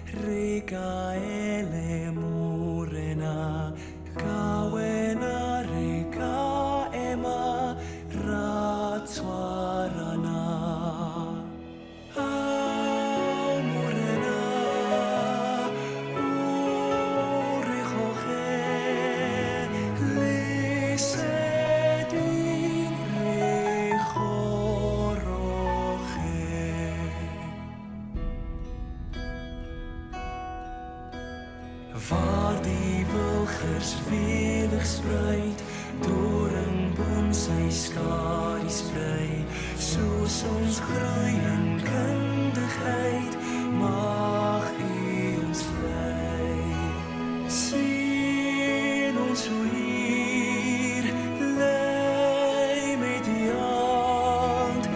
Rika ele murena, kawena rika ema ratwarana. Waar die wilgers welig spruit, doringboom sy skadu sprei, soos ons groei in kundigheid, mag U ons lei. Sien ons hoe hier lei met die hand,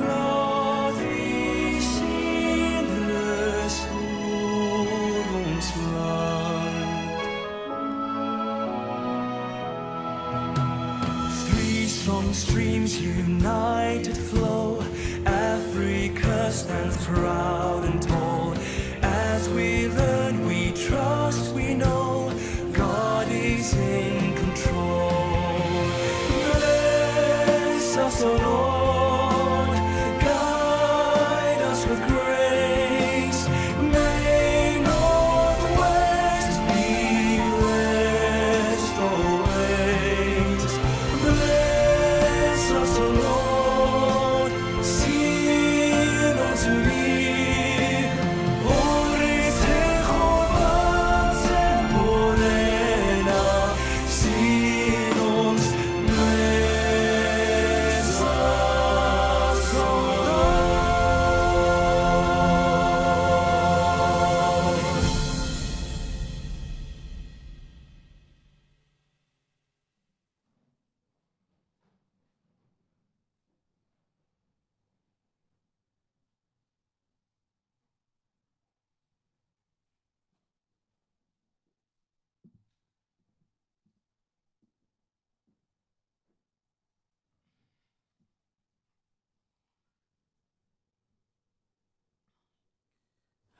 laat U sien rus oor ons land. Strong streams united flow, Africa stands proud and tall. As we learn, we trust, we know God is in control. Bless us, O Lord, guide us with grace. May Northwest be blessed always. Bless us, O Lord, sien ons hier. Ore Jehovah Tsemporena, sien ons, bless us, O Lord.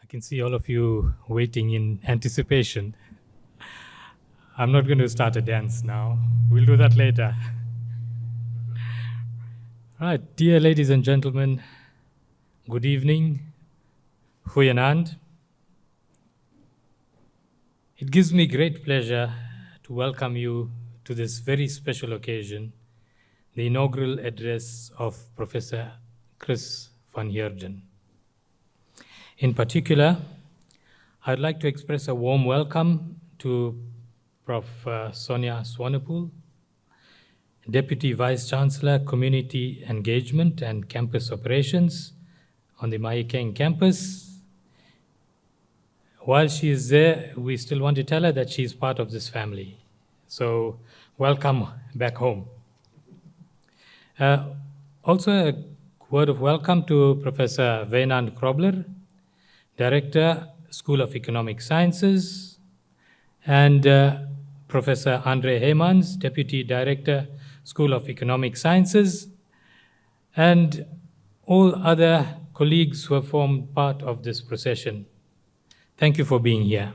I can see all of you waiting in anticipation. I'm not going to start a dance now. We'll do that later. All right, dear ladies and gentlemen, good evening. Goeienaand. It gives me great pleasure to welcome you to this very special occasion, the inaugural address of Professor Chris van Heerden. In particular, I'd like to express a warm welcome to Prof. Sonia Swanepoel, Deputy Vice-Chancellor, Community Engagement and Campus Operations on the Mahikeng campus. While she is there, we still want to tell her that she is part of this family. So welcome back home. Also a word of welcome to Professor Wynand Krobler, Director, School of Economic Sciences, and Professor Andre Heymans, Deputy Director, School of Economic Sciences, and all other colleagues who have formed part of this procession. Thank you for being here.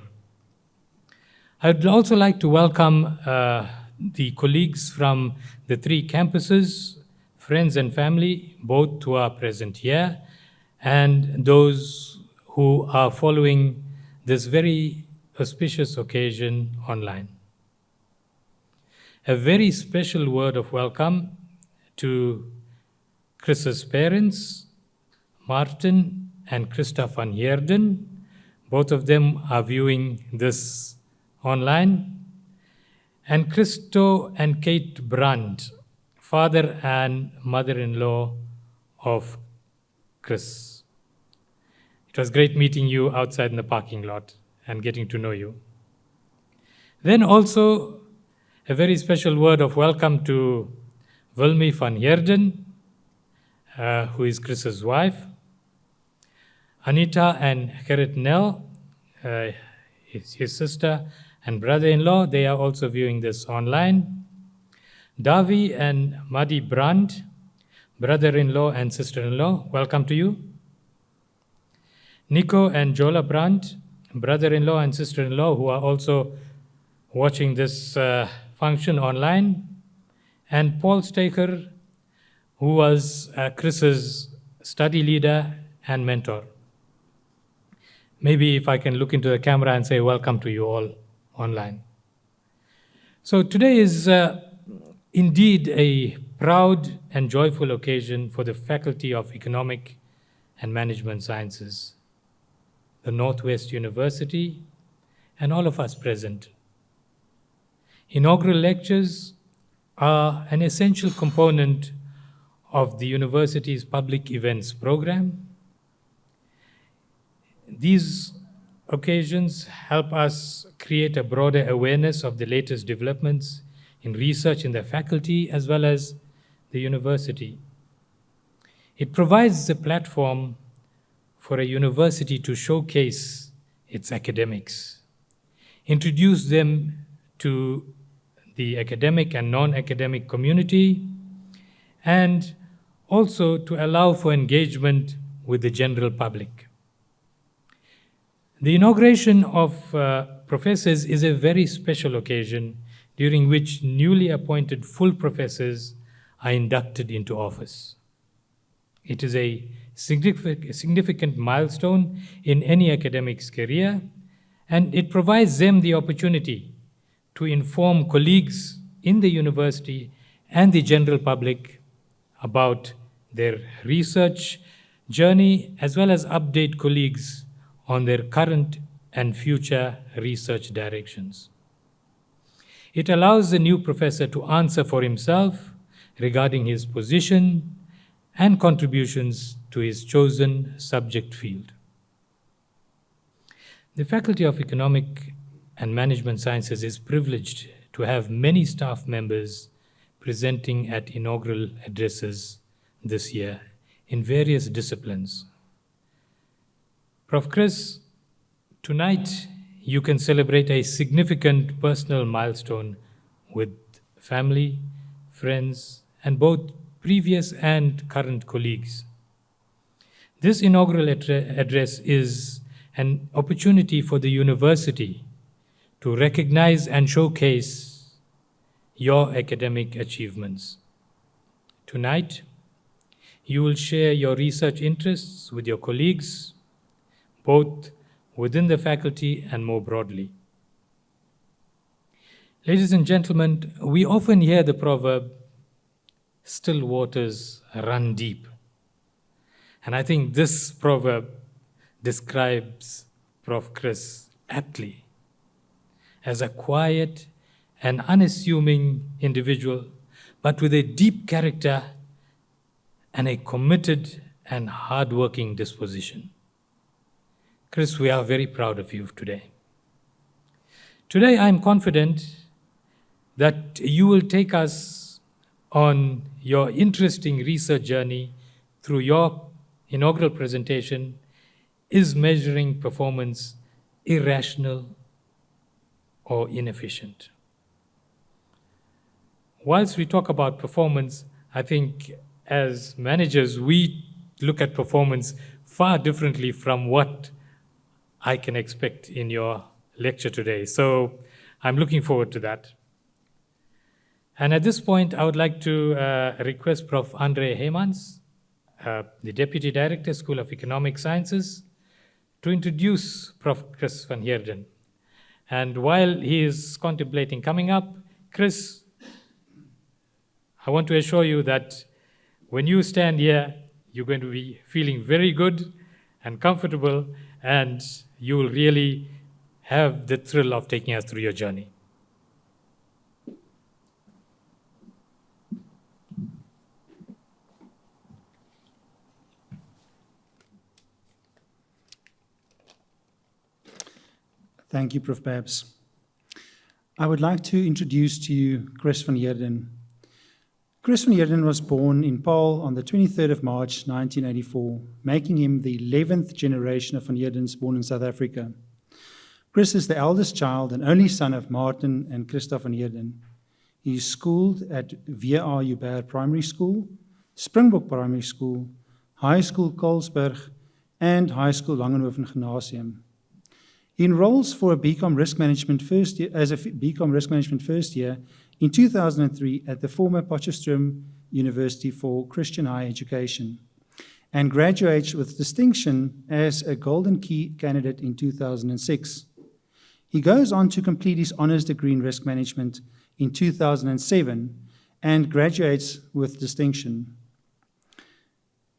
I'd also like to welcome the colleagues from the three campuses, friends and family, both who are present here, and those who are following this very auspicious occasion online. A very special word of welcome to Chris's parents, Martin and Christa van Heerden. Both of them are viewing this online. And Christo and Kate Brandt, father and mother-in-law of Chris. It was great meeting you outside in the parking lot and getting to know you. Then also a very special word of welcome to Wilmy van Heerden, who is Chris's wife. Anita and Gerrit Nel, his sister and brother-in-law, they are also viewing this online. Davi and Madi Brandt, brother-in-law and sister-in-law, welcome to you. Nico and Jola Brandt, brother-in-law and sister-in-law who are also watching this function online, and Paul Staker, who was Chris's study leader and mentor. Maybe if I can look into the camera and say welcome to you all online. So today is indeed a proud and joyful occasion for the Faculty of Economic and Management Sciences, the Northwest University, and all of us present. Inaugural lectures are an essential component of the university's public events program. These occasions help us create a broader awareness of the latest developments in research in the faculty as well as the university. It provides a platform for a university to showcase its academics, introduce them to the academic and non-academic community, and also to allow for engagement with the general public. The inauguration of professors is a very special occasion during which newly appointed full professors are inducted into office. It is a significant milestone in any academic's career, and it provides them the opportunity to inform colleagues in the university and the general public about their research journey, as well as update colleagues on their current and future research directions. It allows the new professor to answer for himself regarding his position and contributions to his chosen subject field. The Faculty of Economic and Management Sciences is privileged to have many staff members presenting at inaugural addresses this year in various disciplines. Prof. Chris, tonight you can celebrate a significant personal milestone with family, friends, and both previous and current colleagues. This inaugural address is an opportunity for the university to recognize and showcase your academic achievements. Tonight, you will share your research interests with your colleagues, both within the faculty and more broadly. Ladies and gentlemen, we often hear the proverb, "Still waters run deep." And I think this proverb describes Prof. Chris aptly as a quiet and unassuming individual, but with a deep character and a committed and hardworking disposition. Chris, we are very proud of you today. Today, I'm confident that you will take us on your interesting research journey through your inaugural presentation, Is Measuring Performance Irrational or Inefficient? Whilst we talk about performance, I think as managers, we look at performance far differently from what I can expect in your lecture today. So I'm looking forward to that. And at this point, I would like to request Prof. Andre Heemans, the Deputy Director, School of Economic Sciences, to introduce Prof. Chris van Heerden. And while he is contemplating coming up, Chris, I want to assure you that when you stand here, you're going to be feeling very good and comfortable, and you will really have the thrill of taking us through your journey. Thank you, Prof. Babs. I would like to introduce to you Chris van Heerden. Chris van Heerden was born in Paarl on the 23rd of March, 1984, making him the 11th generation of van Heerdens born in South Africa. Chris is the eldest child and only son of Martin and Christa van Heerden. He is schooled at V.A. Joubert Primary School, Springbok Primary School, High School Colesberg, and High School Langenhoven Gymnasium. He enrolls for a BCom Risk Management first year, as a BCom Risk Management first year in 2003 at the former Potchefstroom University for Christian Higher Education, and graduates with distinction as a Golden Key candidate in 2006. He goes on to complete his honors degree in risk management in 2007 and graduates with distinction.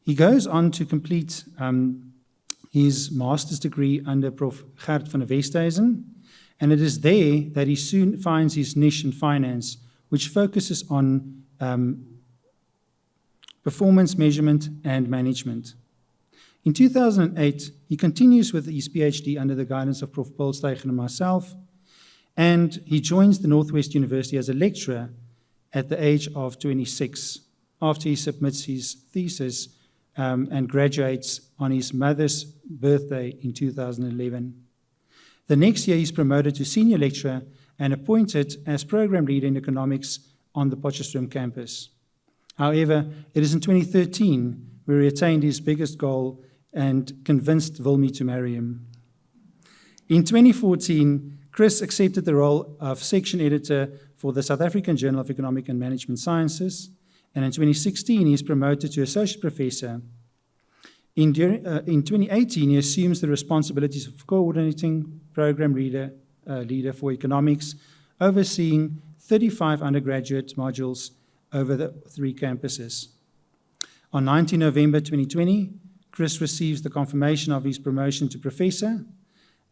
He goes on to complete his master's degree under Prof. Gert van der Westhuizen, and it is there that he soon finds his niche in finance, which focuses on performance measurement and management. In 2008, he continues with his PhD under the guidance of Prof. Paul Steiger and myself, and he joins the Northwest-University as a lecturer at the age of 26, after he submits his thesis and graduates on his mother's birthday in 2011. The next year, he's promoted to senior lecturer and appointed as program leader in economics on the Potchefstroom campus. However, it is in 2013 where he attained his biggest goal and convinced Wilmy to marry him. In 2014, Chris accepted the role of section editor for the South African Journal of Economic and Management Sciences, and in 2016, he is promoted to associate professor. In 2018, he assumes the responsibilities of coordinating program leader for economics, overseeing 35 undergraduate modules over the 3 campuses. On 19 November 2020, Chris receives the confirmation of his promotion to professor,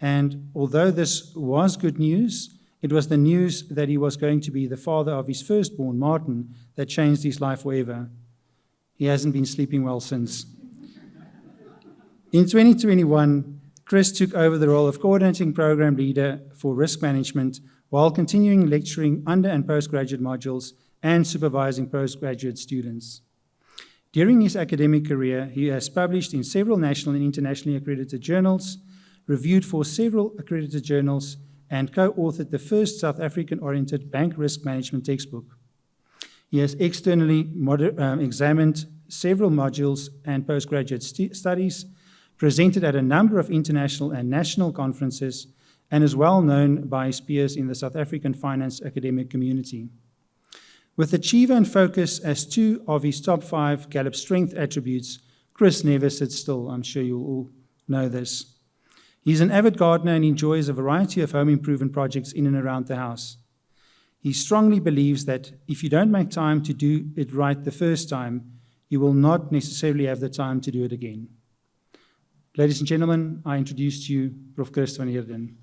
and although this was good news, it was the news that he was going to be the father of his firstborn, Martin, that changed his life forever. He hasn't been sleeping well since. In 2021, Chris took over the role of coordinating program leader for risk management while continuing lecturing under and postgraduate modules and supervising postgraduate students. During his academic career, he has published in several national and internationally accredited journals, reviewed for several accredited journals, and co-authored the first South African-oriented bank risk management textbook. He has externally examined several modules and postgraduate studies, presented at a number of international and national conferences, and is well known by his peers in the South African finance academic community. With achiever and focus as 2 of his top 5 Gallup strength attributes, Chris never sits still. I'm sure you all know this. He's an avid gardener and enjoys a variety of home improvement projects in and around the house. He strongly believes that if you don't make time to do it right the first time, you will not necessarily have the time to do it again. Ladies and gentlemen, I introduce to you Prof. Chris van Heerden.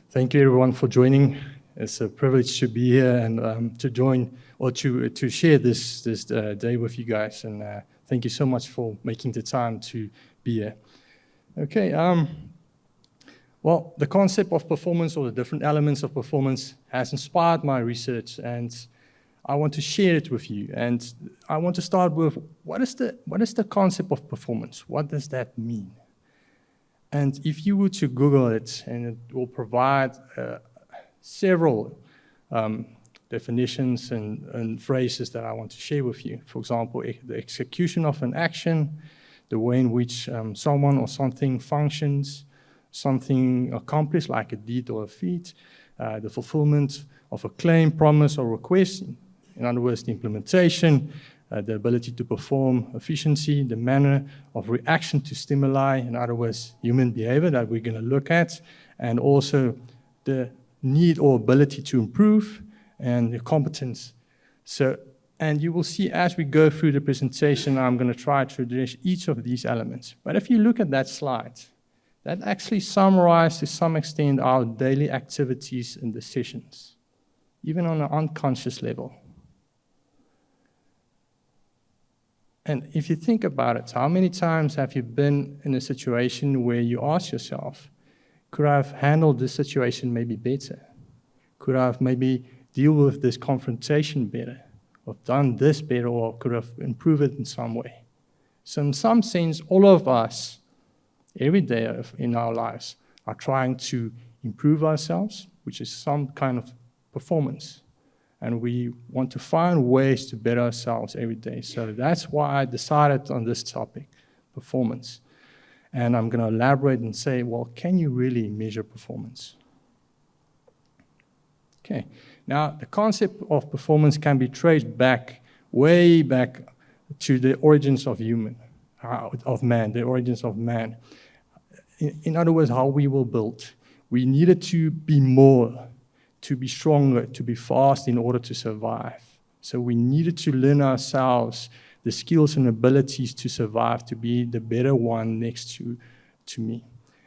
Thank you everyone for joining. It's a privilege to be here and to join or to share this day with you guys. And thank you so much for making the time to be here. Okay. Well, the concept of performance or the different elements of performance has inspired my research, and I want to share it with you. And I want to start with what is the concept of performance? What does that mean? And if you were to Google it, and it will provide several definitions and phrases that I want to share with you. For example, the execution of an action, the way in which someone or something functions, something accomplished like a deed or a feat, the fulfillment of a claim, promise, or request. In other words, the implementation, the ability to perform, efficiency, the manner of reaction to stimuli, in other words, human behavior that we're going to look at, and also the need or ability to improve and the competence. So And you will see as we go through the presentation, I'm going to try to address each of these elements. But if you look at that slide, that actually summarizes to some extent our daily activities and decisions, even on an unconscious level. And if you think about it, how many times have you been in a situation where you ask yourself, could I have handled this situation maybe better? Could I have maybe deal with this confrontation better? Or done this better, or could have improved it in some way? So in some sense, all of us, every day in our lives, are trying to improve ourselves, which is some kind of performance. And we want to find ways to better ourselves every day. So that's why I decided on this topic, performance. And I'm going to elaborate and say, well, can you really measure performance? Okay. Now, the concept of performance can be traced back, way back to the origins of man, the origins of man. In other words, how we were built. We needed to be more, to be stronger, to be fast in order to survive. So we needed to learn ourselves the skills and abilities to survive, to be the better one next to me.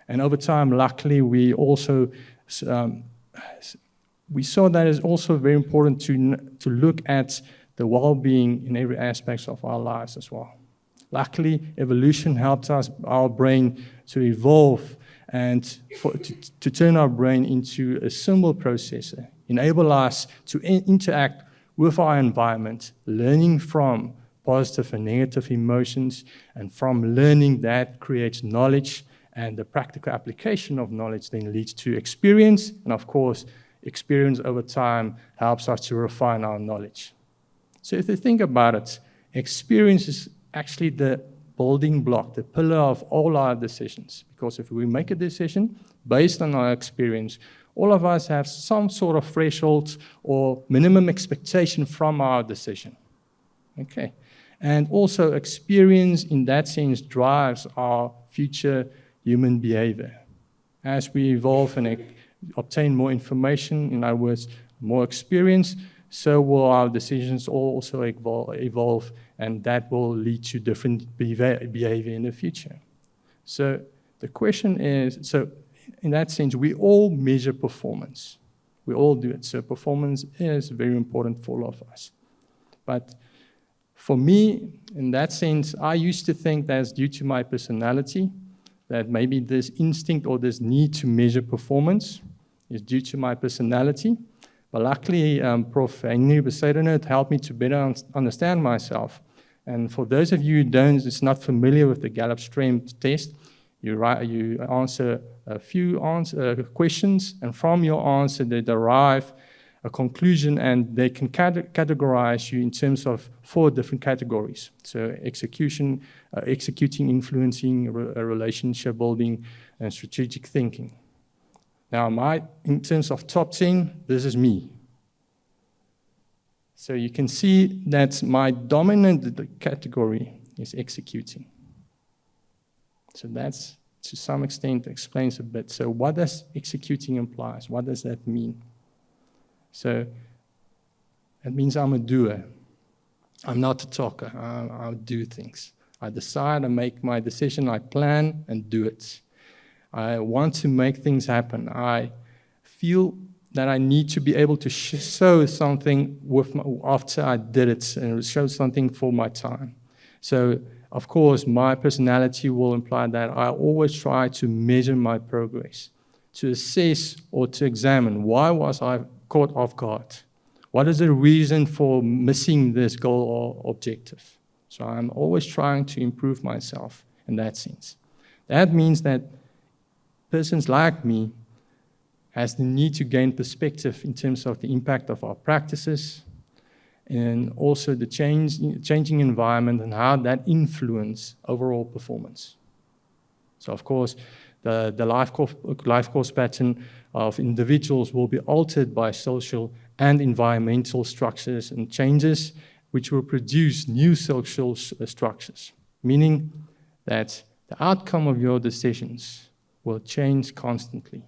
And over time, luckily, we also we saw that it's also very important to look at the well-being in every aspect of our lives as well. Luckily, evolution helped our brain to evolve and to turn our brain into a symbol processor, enable us to interact with our environment, learning from positive and negative emotions, and from learning that creates knowledge, and the practical application of knowledge then leads to experience, and of course, experience over time helps us to refine our knowledge. So if you think about it, experience is actually the building block, the pillar of all our decisions. Because if we make a decision based on our experience, all of us have some sort of threshold or minimum expectation from our decision. Okay. And also experience in that sense drives our future human behavior. As we evolve and obtain more information, in other words, more experience, so will our decisions also evolve, and that will lead to different behavior in the future. So the question is, so in that sense, we all measure performance. We all do it. So performance is very important for all of us. But for me, in that sense, I used to think that's due to my personality, that maybe this instinct or this need to measure performance is due to my personality. But luckily, Prof. Heerden helped me to better understand myself. And for those of you who is not familiar with the Gallup Strength test, you answer a few questions, and from your answer, they derive a conclusion, and they can categorize you in terms of 4 different categories. So executing, influencing, relationship building, and strategic thinking. Now, in terms of top 10, this is me. So you can see that my dominant category is executing. So that's, to some extent, explains a bit. So what does executing imply? What does that mean? So it means I'm a doer. I'm not a talker. I'll do things. I decide, I make my decision, I plan and do it. I want to make things happen. I feel that I need to be able to show something after I did it and show something for my time. So, of course, my personality will imply that I always try to measure my progress, to assess or to examine why was I caught off guard. What is the reason for missing this goal or objective? So I'm always trying to improve myself in that sense. That means that persons like me has the need to gain perspective in terms of the impact of our practices and also the changing environment and how that influence overall performance. So of course, the life course pattern of individuals will be altered by social and environmental structures and changes which will produce new social structures, meaning that the outcome of your decisions will change constantly.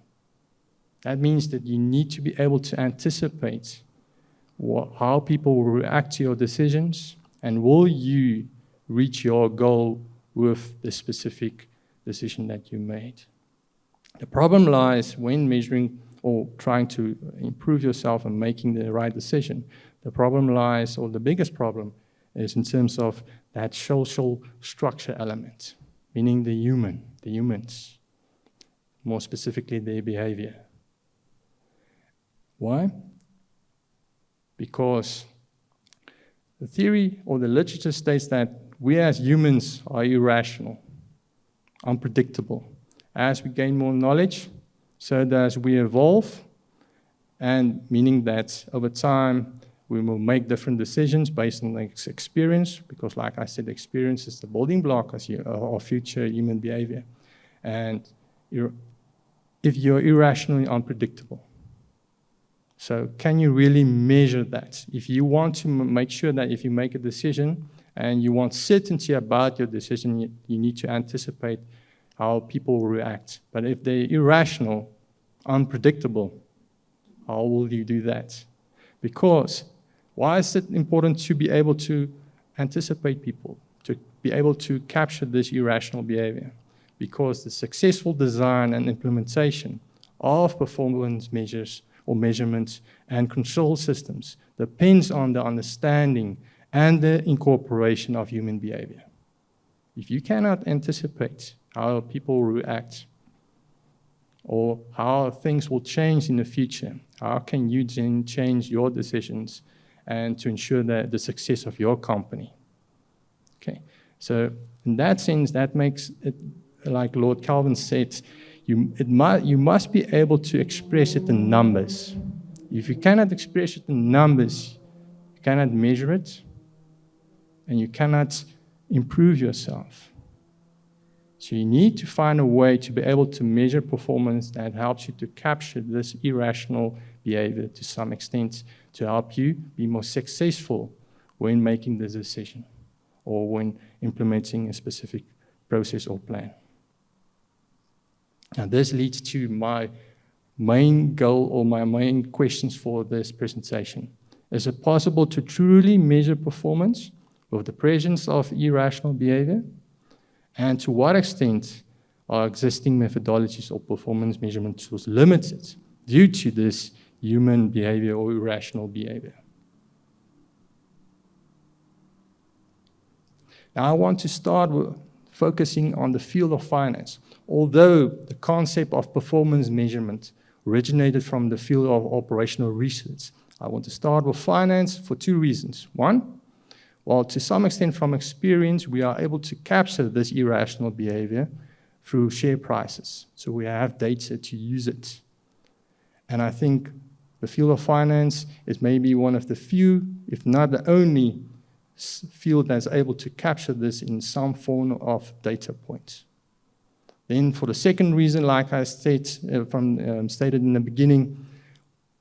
That means that you need to be able to anticipate how people will react to your decisions, and will you reach your goal with the specific decision that you made. The problem lies when measuring or trying to improve yourself and making the right decision. The problem lies, or the biggest problem, is in terms of that social structure element, meaning the humans, more specifically their behavior. Why? Because the theory or the literature states that we as humans are irrational, unpredictable. As we gain more knowledge, so as we evolve, and meaning that over time we will make different decisions based on experience, because like I said, experience is the building block of future human behavior. And if you're irrationally unpredictable, so can you really measure that? If you want to make sure that if you make a decision and you want certainty about your decision, you need to anticipate how people will react. But if they're irrational, unpredictable, how will you do that? Because why is it important to be able to anticipate people, to be able to capture this irrational behavior? Because the successful design and implementation of performance measures or measurements and control systems depends on the understanding and the incorporation of human behavior. If you cannot anticipate how people will react or how things will change in the future, how can you then change your decisions and to ensure that the success of your company? Okay, so in that sense, that makes it, like Lord Kelvin said, you must be able to express it in numbers. If you cannot express it in numbers, you cannot measure it, and you cannot improve yourself. So you need to find a way to be able to measure performance that helps you to capture this irrational behavior to some extent, to help you be more successful when making this decision or when implementing a specific process or plan. Now, this leads to my main goal or my main questions for this presentation. Is it possible to truly measure performance with the presence of irrational behavior? And to what extent are existing methodologies or performance measurement tools limited due to this human behavior or irrational behavior? Now, I want to start with focusing on the field of finance. Although the concept of performance measurement originated from the field of operational research, I want to start with finance for two reasons. One, well, to some extent from experience, we are able to capture this irrational behavior through share prices. So we have data to use it. And I think the field of finance is maybe one of the few, if not the only, field that's able to capture this in some form of data points. Then for the second reason, like I stated in the beginning,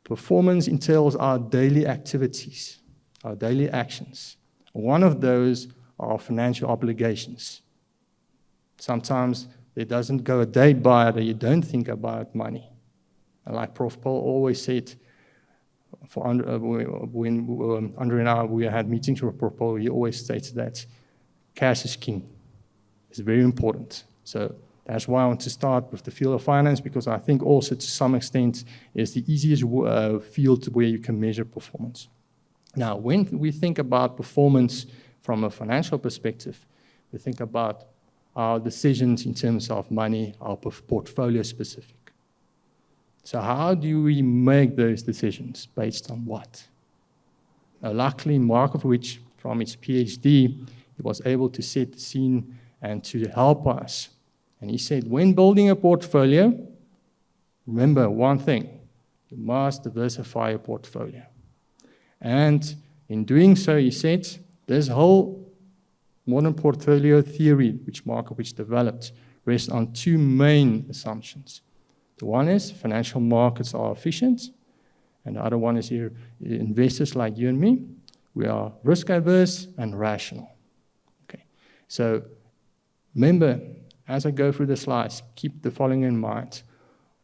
performance entails our daily activities, our daily actions. One of those are financial obligations. Sometimes there doesn't go a day by that you don't think about money. And like Prof Paul always said, when Andre and I we had meetings with Prof Paul, he always states that cash is king. It's very important. So that's why I want to start with the field of finance, because I think also to some extent is the easiest field where you can measure performance. Now, when we think about performance from a financial perspective, we think about our decisions in terms of money, our portfolio specific. So how do we make those decisions? Based on what? Now, luckily, Markovich, from his PhD, he was able to set the scene and to help us. And he said, when building a portfolio, remember one thing, you must diversify your portfolio. And in doing so, he said, this whole modern portfolio theory, which Markovich developed, rests on two main assumptions. The one is financial markets are efficient, and the other one is here, investors like you and me, we are risk averse and rational. Okay. So remember, as I go through the slides, keep the following in mind.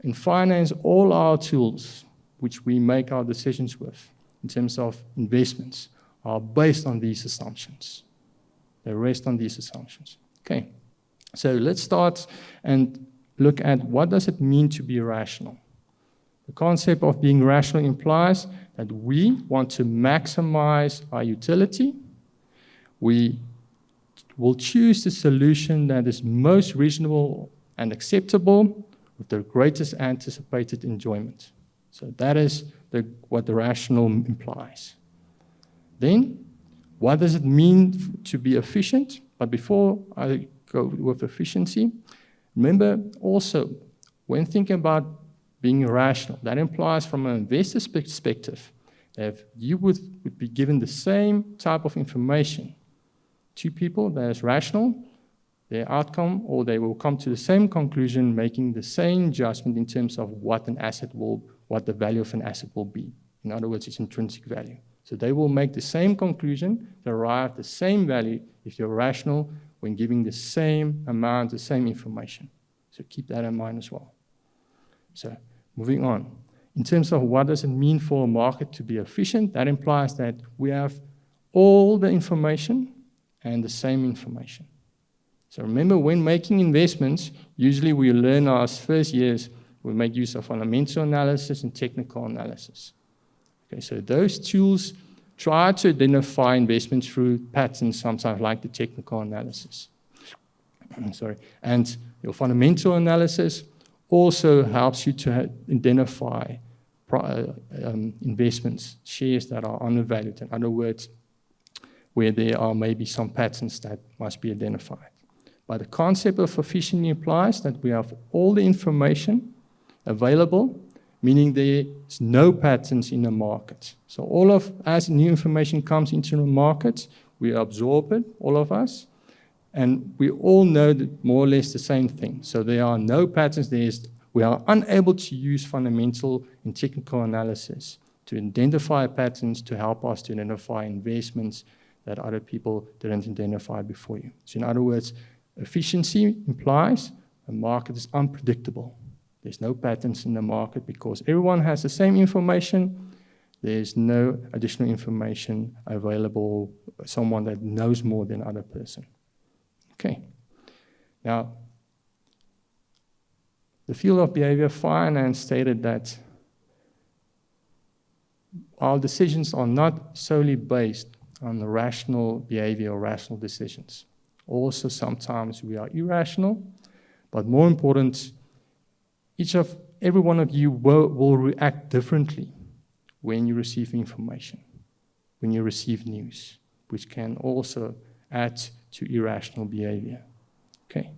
In finance, all our tools, which we make our decisions with, in terms of investments are based on these assumptions. They rest on these assumptions. Okay, so let's start and look at what does it mean to be rational. The concept of being rational implies that we want to maximize our utility. We will choose the solution that is most reasonable and acceptable with the greatest anticipated enjoyment. So that is what the rational implies. Then, what does it mean to be efficient? But before I go with efficiency, remember also, when thinking about being rational, that implies from an investor's perspective, that if you would be given the same type of information to people that is rational, their outcome, or they will come to the same conclusion, making the same judgment in terms of what the value of an asset will be. In other words, its intrinsic value. So they will make the same conclusion, derive the same value if you're rational when giving the same amount, the same information. So keep that in mind as well. So moving on. In terms of what does it mean for a market to be efficient, that implies that we have all the information and the same information. So remember, when making investments, usually we learn our first years, we make use of fundamental analysis and technical analysis. Okay, so those tools try to identify investments through patterns, sometimes like the technical analysis. And your fundamental analysis also helps you to identify investments, shares that are undervalued. In other words, where there are maybe some patterns that must be identified. But the concept of efficiency implies that we have all the information available, meaning there's no patterns in the market. So as new information comes into the market, we absorb it, all of us, and we all know that more or less the same thing. So there are no patterns. We are unable to use fundamental and technical analysis to identify patterns to help us to identify investments that other people didn't identify before you. So in other words, efficiency implies a market is unpredictable. There's no patterns in the market because everyone has the same information. There's no additional information available, someone that knows more than other person. Okay. Now, the field of behavior finance stated that our decisions are not solely based on the rational behavior or rational decisions. Also, sometimes we are irrational, but more important, every one of you will react differently when you receive information, when you receive news, which can also add to irrational behavior. Okay.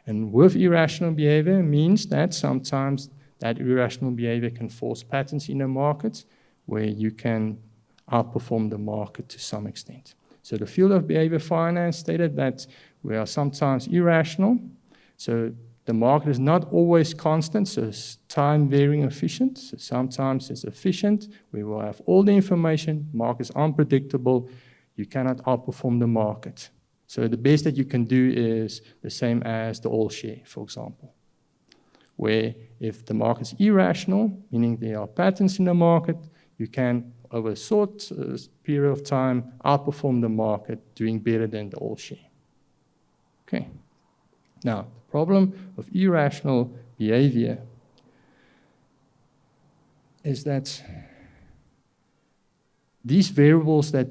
And with irrational behavior means that sometimes that irrational behavior can force patterns in the market where you can outperform the market to some extent. So the field of behavior finance stated that we are sometimes irrational. So the market is not always constant, so it's time varying efficient. So sometimes it's efficient. We will have all the information. Market is unpredictable. You cannot outperform the market. So the best that you can do is the same as the all share, for example, where if the market is irrational, meaning there are patterns in the market, you can, over a short period of time, outperform the market, doing better than the all share. Okay. Now, the problem of irrational behavior is that these variables that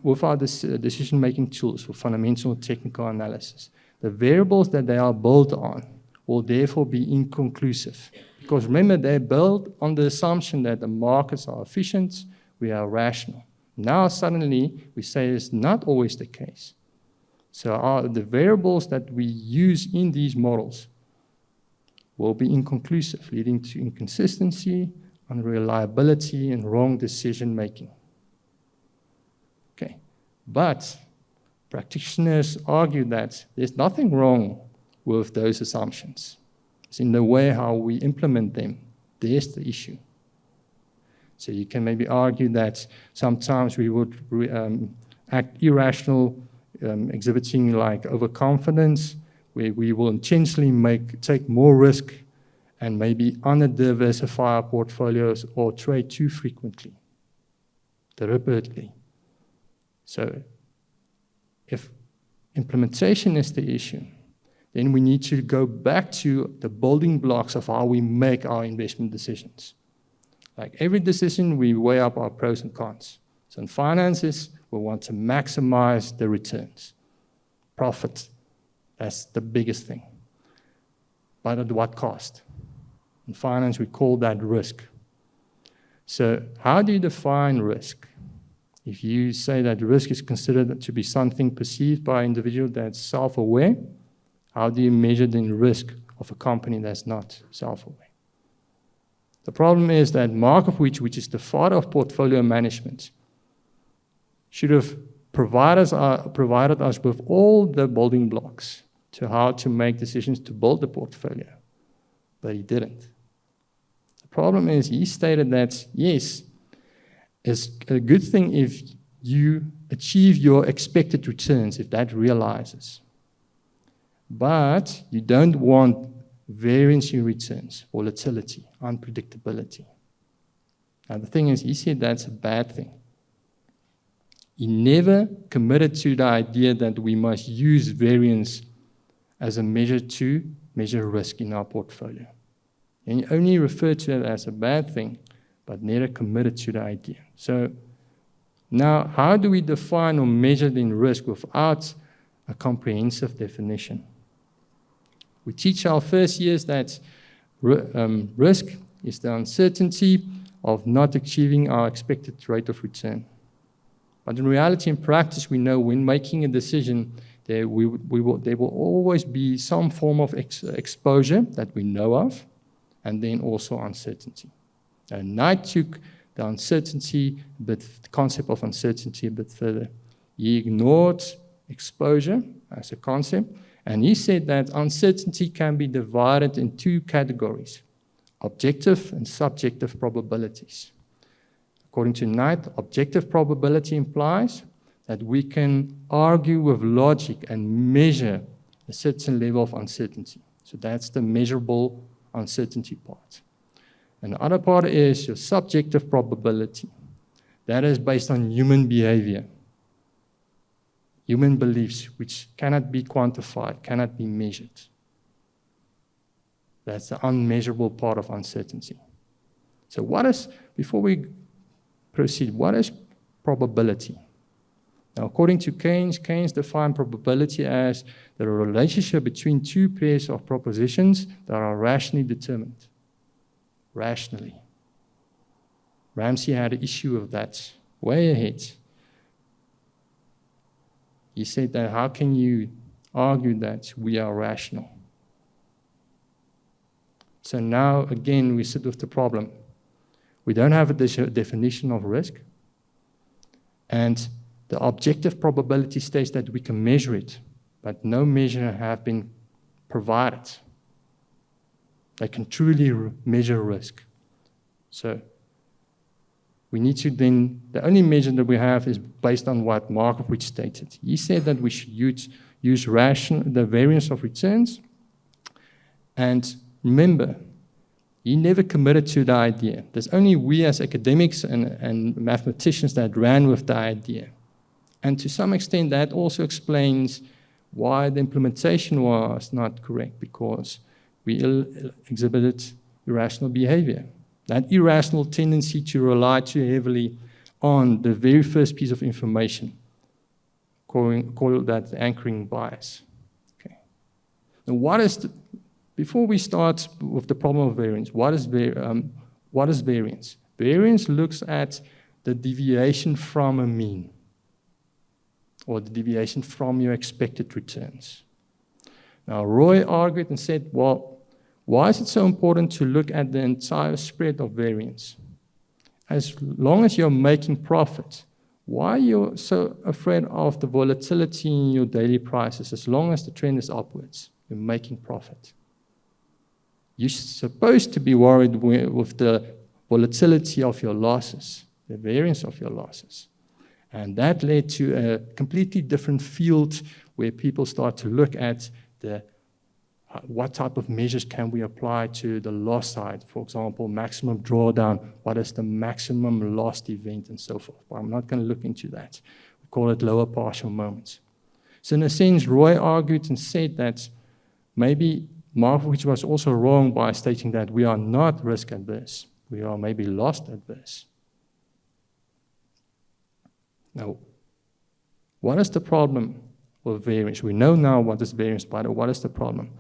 with our decision-making tools, with fundamental technical analysis, the variables that they are built on will therefore be inconclusive. Because remember, they're built on the assumption that the markets are efficient, we are rational. Now suddenly we say it's not always the case. So the variables that we use in these models will be inconclusive, leading to inconsistency, unreliability, and wrong decision-making. Okay, but practitioners argue that there's nothing wrong with those assumptions. It's in the way how we implement them. There's the issue. So you can maybe argue that sometimes we would act irrational, exhibiting like overconfidence, where we will intentionally take more risk and maybe under-diversify our portfolios or trade too frequently. deliberately. So if implementation is the issue, then we need to go back to the building blocks of how we make our investment decisions. Like every decision, we weigh up our pros and cons. So in finances, we want to maximize the returns. Profit, that's the biggest thing. But at what cost? In finance, we call that risk. So how do you define risk? If you say that risk is considered to be something perceived by an individual that's self-aware, how do you measure the risk of a company that's not self-aware? The problem is that Markowitz, which is the father of portfolio management, should have provided us with all the building blocks to how to make decisions to build the portfolio, but he didn't. The problem is he stated that, yes, it's a good thing if you achieve your expected returns, if that realizes. But you don't want variance in returns, volatility, unpredictability. Now the thing is, he said that's a bad thing. He never committed to the idea that we must use variance as a measure to measure risk in our portfolio. And he only referred to it as a bad thing, but never committed to the idea. So now, how do we define or measure the risk without a comprehensive definition? We teach our first years that risk is the uncertainty of not achieving our expected rate of return. But in reality, in practice, we know when making a decision, there will always be some form of exposure that we know of, and then also uncertainty. And Knight took the uncertainty, the concept of uncertainty a bit further. He ignored exposure as a concept, and he said that uncertainty can be divided in two categories, objective and subjective probabilities. According to Knight, objective probability implies that we can argue with logic and measure a certain level of uncertainty. So that's the measurable uncertainty part. And the other part is your subjective probability. That is based on human behavior, human beliefs, which cannot be quantified, cannot be measured. That's the unmeasurable part of uncertainty. So before we proceed, what is probability? Now, according to Keynes defined probability as the relationship between two pairs of propositions that are rationally determined. Rationally. Ramsey had an issue of that way ahead. He said that how can you argue that we are rational? So now, again, we sit with the problem. We don't have a definition of risk, and the objective probability states that we can measure it, but no measure have been provided. They can truly measure risk. So we need to then, the only measure that we have is based on what Markowitz stated. He said that we should use the variance of returns, and remember, he never committed to the idea. There's only we as academics and mathematicians that ran with the idea. And to some extent, that also explains why the implementation was not correct, because we exhibited irrational behavior. That irrational tendency to rely too heavily on the very first piece of information, call that the anchoring bias. Okay. Now, before we start with the problem of variance, what is variance? Variance looks at the deviation from a mean, or the deviation from your expected returns. Now, Roy argued and said, well, why is it so important to look at the entire spread of variance? As long as you're making profit, why are you so afraid of the volatility in your daily prices? As long as the trend is upwards, you're making profit. You're supposed to be worried with the volatility of your losses, the variance of your losses. And that led to a completely different field where people start to look at what type of measures can we apply to the loss side? For example, maximum drawdown, what is the maximum lost event and so forth. But I'm not going to look into that. We call it lower partial moments. So in a sense, Roy argued and said that maybe Markovich was also wrong by stating that we are not risk adverse. We are maybe loss adverse. Now, what is the problem with variance? We know now what is variance, but what is the problem?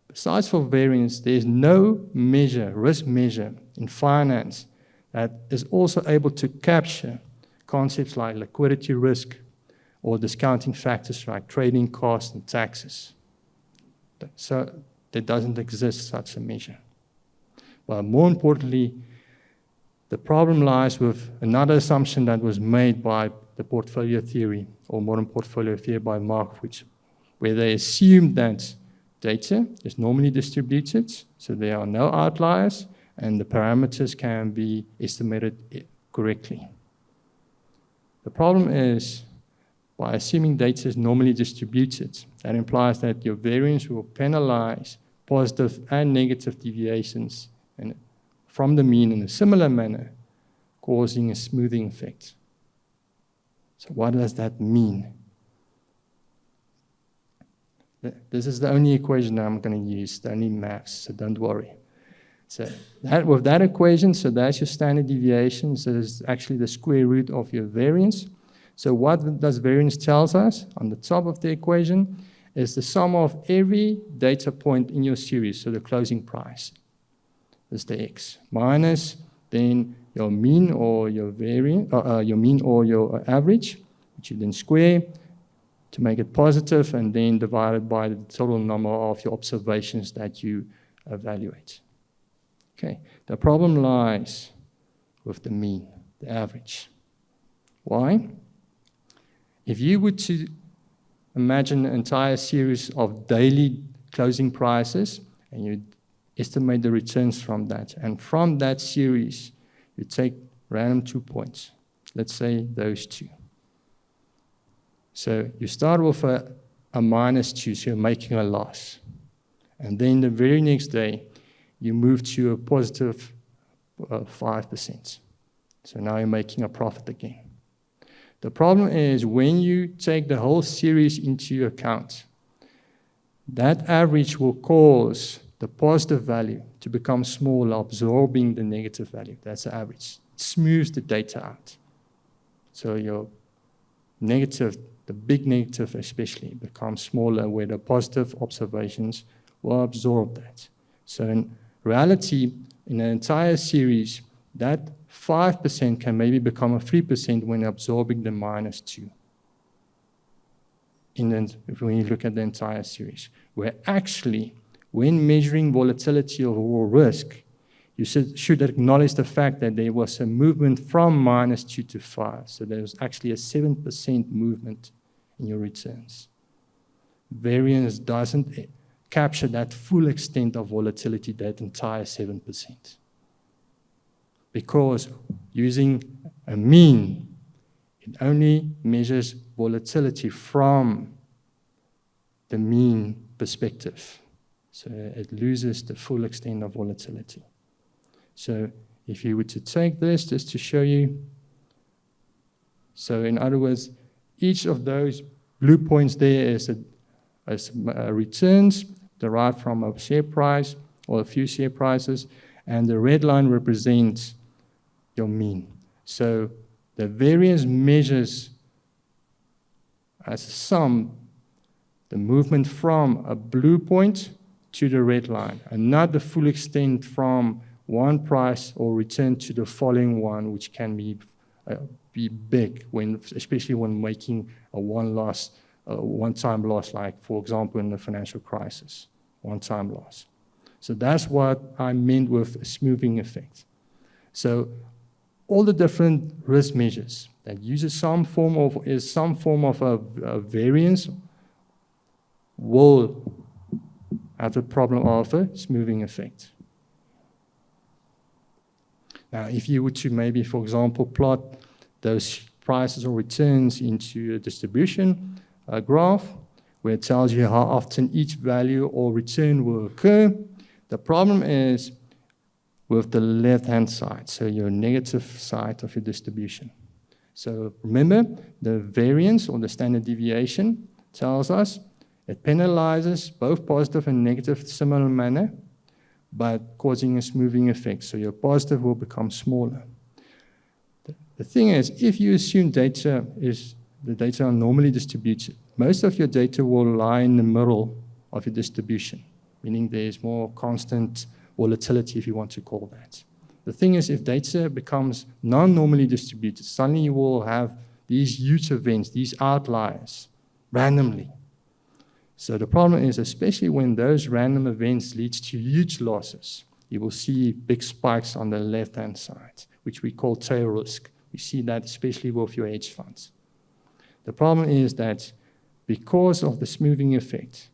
Besides for variance, there is no measure, risk measure in finance that is also able to capture concepts like liquidity risk or discounting factors like trading costs and taxes. So there doesn't exist such a measure. But more importantly, the problem lies with another assumption that was made by the portfolio theory or modern portfolio theory by Markovich, where they assumed that data is normally distributed, so there are no outliers, and the parameters can be estimated correctly. The problem is, by assuming data is normally distributed, that implies that your variance will penalize positive and negative deviations from the mean in a similar manner, causing a smoothing effect. So what does that mean? This is the only equation I'm going to use, the only maths, so don't worry. So with that equation, so that's your standard deviation, so this is actually the square root of your variance. So what does variance tells us? On the top of the equation is the sum of every data point in your series, so the closing price. That's the x, minus then your mean or your variance, your mean or your average, which you then square to make it positive, and then divided by the total number of your observations that you evaluate. Okay, the problem lies with the mean, the average. Why? If you were to imagine an entire series of daily closing prices, and you estimate the returns from that, and from that series, you take random 2 points. Let's say those two. So you start with a -2, so you're making a loss. And then the very next day, you move to a positive 5%. So now you're making a profit again. The problem is when you take the whole series into account, that average will cause the positive value to become smaller, absorbing the negative value. That's the average. It smooths the data out. So your negative, the big negative especially, becomes smaller, where the positive observations will absorb that. So in reality, in an entire series, that 5% can maybe become a 3% when absorbing the -2. When you look at the entire series, where actually, when measuring volatility or risk, you should acknowledge the fact that there was a movement from -2 to 5. So there was actually a 7% movement in your returns. Variance doesn't capture that full extent of volatility, that entire 7%. Because using a mean, it only measures volatility from the mean perspective. So it loses the full extent of volatility. So if you were to take this, just to show you, so in other words, each of those blue points there is returns derived from a share price or a few share prices, and the red line represents your mean. So the variance measures as a sum the movement from a blue point to the red line, and not the full extent from one price or return to the following one, which can be big, especially when making a one-time loss, like, for example, in the financial crisis, one-time loss. So that's what I meant with a smoothing effect. So all the different risk measures that uses some form of a variance will have the problem of a smoothing effect. Now, if you were to maybe, for example, plot those prices or returns into a distribution graph, where it tells you how often each value or return will occur. The problem is with the left-hand side, so your negative side of your distribution. So remember, the variance or the standard deviation tells us it penalizes both positive and negative in a similar manner, but causing a smoothing effect. So your positive will become smaller. The thing is, if you assume the data are normally distributed, most of your data will lie in the middle of your distribution, meaning there's more constant volatility, if you want to call that. The thing is, if data becomes non-normally distributed, suddenly you will have these huge events, these outliers, randomly. So the problem is, especially when those random events lead to huge losses, you will see big spikes on the left-hand side, which we call tail risk. You see that especially with your hedge funds. The problem is that because of the smoothing effect,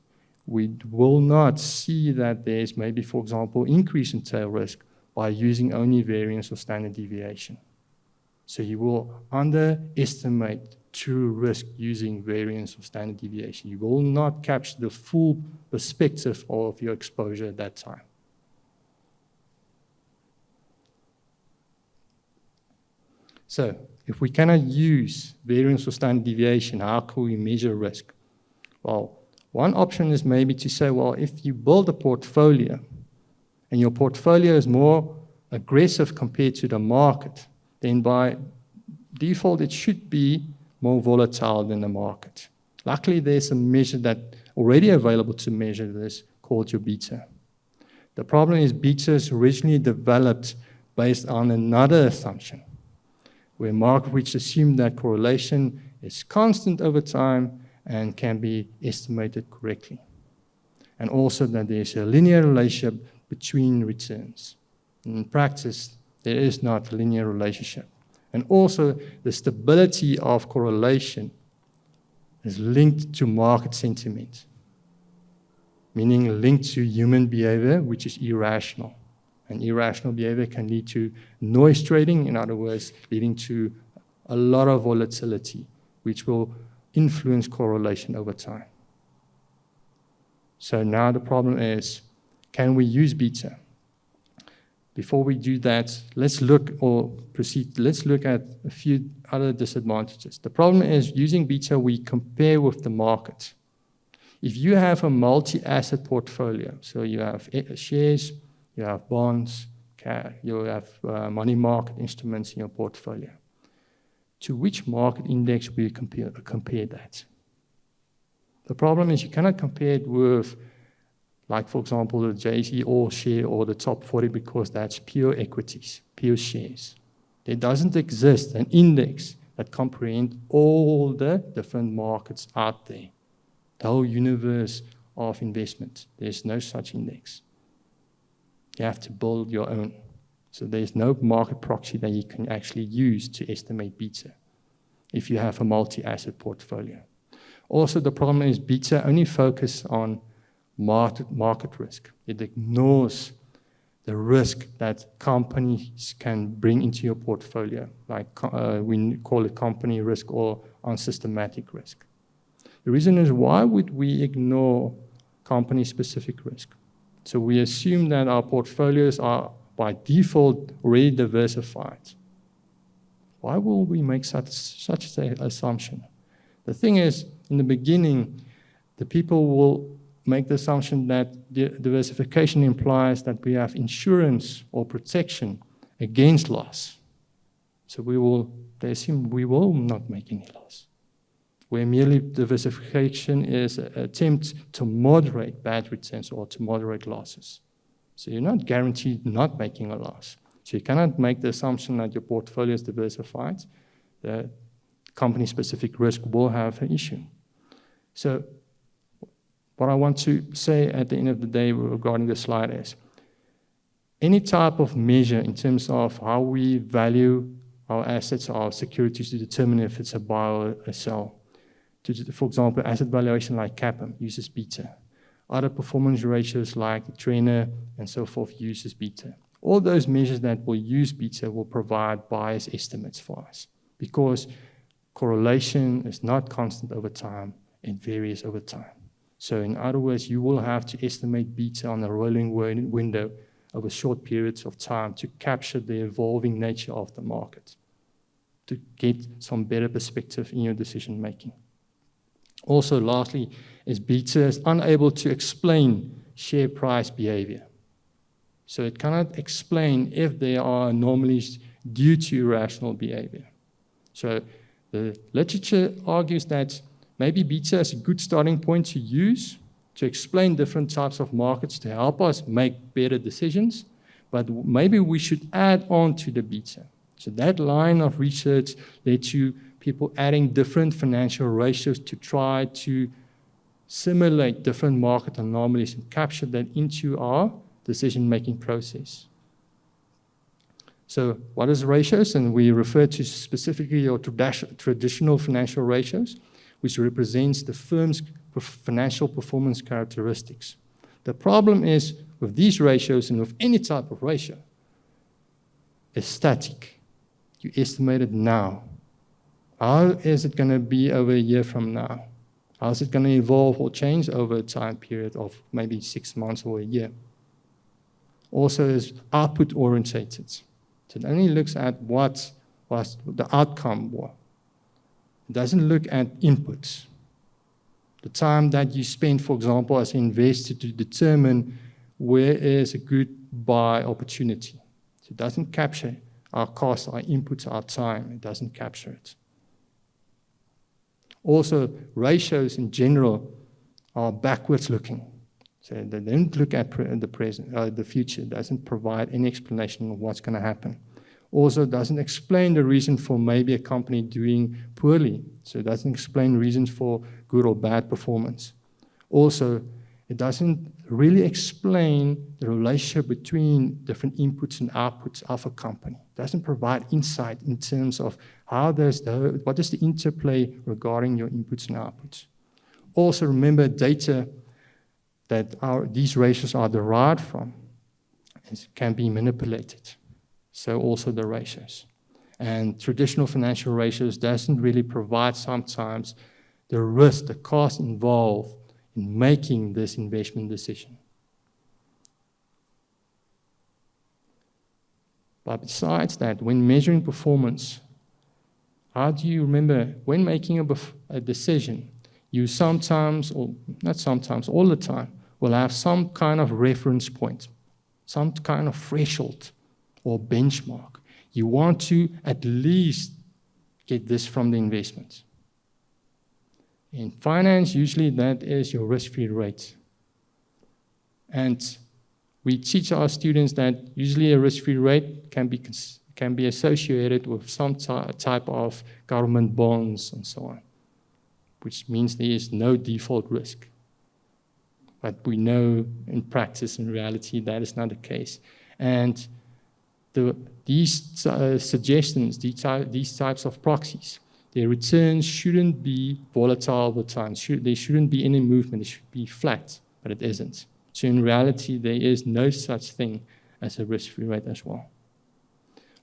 we will not see that there's maybe, for example, increase in tail risk by using only variance or standard deviation. So you will underestimate true risk using variance or standard deviation. You will not capture the full perspective of your exposure at that time. So if we cannot use variance or standard deviation, how can we measure risk? Well, one option is maybe to say, well, if you build a portfolio and your portfolio is more aggressive compared to the market, then by default it should be more volatile than the market. Luckily, there's a measure that already available to measure this called your beta. The problem is beta is originally developed based on another assumption, where market which assumed that correlation is constant over time and can be estimated correctly. And also that there's a linear relationship between returns. In practice, there is not a linear relationship. And also the stability of correlation is linked to market sentiment, meaning linked to human behavior, which is irrational. And irrational behavior can lead to noise trading, in other words, leading to a lot of volatility, which will influence correlation over time. So now the problem is, can we use beta? Before we do that, let's look at a few other disadvantages. The problem is, using beta, we compare with the market. If you have a multi-asset portfolio, so you have shares, you have bonds, you have money market instruments in your portfolio, to which market index will you compare that? The problem is you cannot compare it with, like, for example, the JSE All Share or the Top 40, because that's pure equities, pure shares. There doesn't exist an index that comprehends all the different markets out there, the whole universe of investment. There's no such index. You have to build your own. So there's no market proxy that you can actually use to estimate beta if you have a multi-asset portfolio. Also, the problem is beta only focuses on market risk. It ignores the risk that companies can bring into your portfolio, like we call it company risk or unsystematic risk. The reason is, why would we ignore company-specific risk? So we assume that our portfolios are by default already diversified. Why will we make such an assumption? The thing is, in the beginning, the people will make the assumption that diversification implies that we have insurance or protection against loss. So they assume we will not make any loss, where merely diversification is an attempt to moderate bad returns or to moderate losses. So you're not guaranteed not making a loss. So you cannot make the assumption that your portfolio is diversified. The company-specific risk will have an issue. So what I want to say at the end of the day regarding the slide is, any type of measure in terms of how we value our assets, our securities, to determine if it's a buy or a sell. For example, asset valuation like CAPM uses beta. Other performance ratios like trainer and so forth uses beta. All those measures that will use beta will provide bias estimates for us, because correlation is not constant over time, it varies over time. So in other words, you will have to estimate beta on a rolling window over short periods of time to capture the evolving nature of the market, to get some better perspective in your decision making. Also, lastly, is beta is unable to explain share price behavior. So it cannot explain if there are anomalies due to irrational behavior. So the literature argues that maybe beta is a good starting point to use to explain different types of markets to help us make better decisions, but maybe we should add on to the beta. So that line of research led to people adding different financial ratios to try to simulate different market anomalies and capture that into our decision-making process. So what is ratios? And we refer to specifically your traditional financial ratios, which represents the firm's financial performance characteristics. The problem is with these ratios and with any type of ratio, it's static. You estimate it now. How is it going to be over a year from now? How is it going to evolve or change over a time period of maybe 6 months or a year? Also is output orientated. So it only looks at what was the outcome was. It doesn't look at inputs. The time that you spend, for example, as an investor to determine where is a good buy opportunity. So it doesn't capture our costs, our inputs, our time. It doesn't capture it. Also, ratios in general are backwards looking. So they don't look at the present, the future. It doesn't provide any explanation of what's going to happen. Also doesn't explain the reason for maybe a company doing poorly. So it doesn't explain reasons for good or bad performance. Also, it doesn't really explain the relationship between different inputs and outputs of a company. It doesn't provide insight in terms of what is the interplay regarding your inputs and outputs. Also remember data that these ratios are derived from can be manipulated. So also the ratios. And traditional financial ratios doesn't really provide sometimes the risk, the cost involved in making this investment decision. But besides that, when measuring performance, how do you remember when making a decision, you sometimes, or not sometimes, all the time, will have some kind of reference point, some kind of threshold or benchmark. You want to at least get this from the investment. In finance, usually that is your risk-free rate. And we teach our students that usually a risk-free rate can be associated with some type of government bonds and so on, which means there is no default risk. But we know in practice, in reality, that is not the case. And these suggestions, these types of proxies, their returns shouldn't be volatile over time. There shouldn't be any movement. It should be flat, but it isn't. So in reality, there is no such thing as a risk-free rate as well.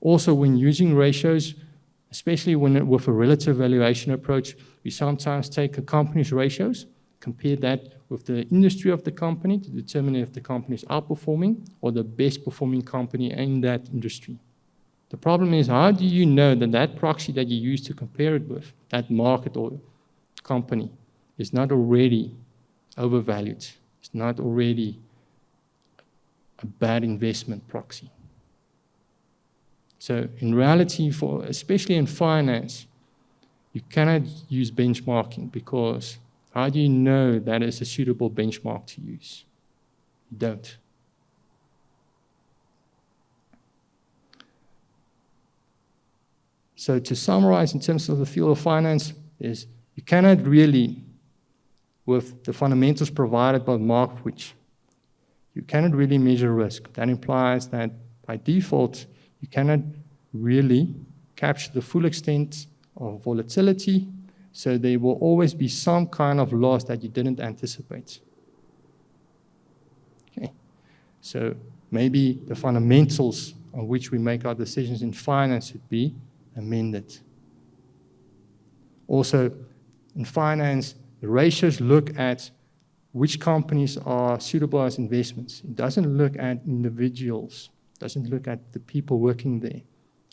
Also, when using ratios, especially with a relative valuation approach, we sometimes take a company's ratios, compare that with the industry of the company to determine if the company is outperforming or the best performing company in that industry. The problem is, how do you know that that proxy that you use to compare it with, that market or company, is not already overvalued? It's not already a bad investment proxy. So in reality, especially in finance, you cannot use benchmarking because how do you know that is a suitable benchmark to use? You don't. So to summarize in terms of the field of finance is you cannot really, with the fundamentals provided by Markowitz, you cannot really measure risk. That implies that by default, you cannot really capture the full extent of volatility, so there will always be some kind of loss that you didn't anticipate. Okay. So maybe the fundamentals on which we make our decisions in finance should be amended. Also, in finance, the ratios look at which companies are suitable as investments. It doesn't look at individuals, doesn't look at the people working there,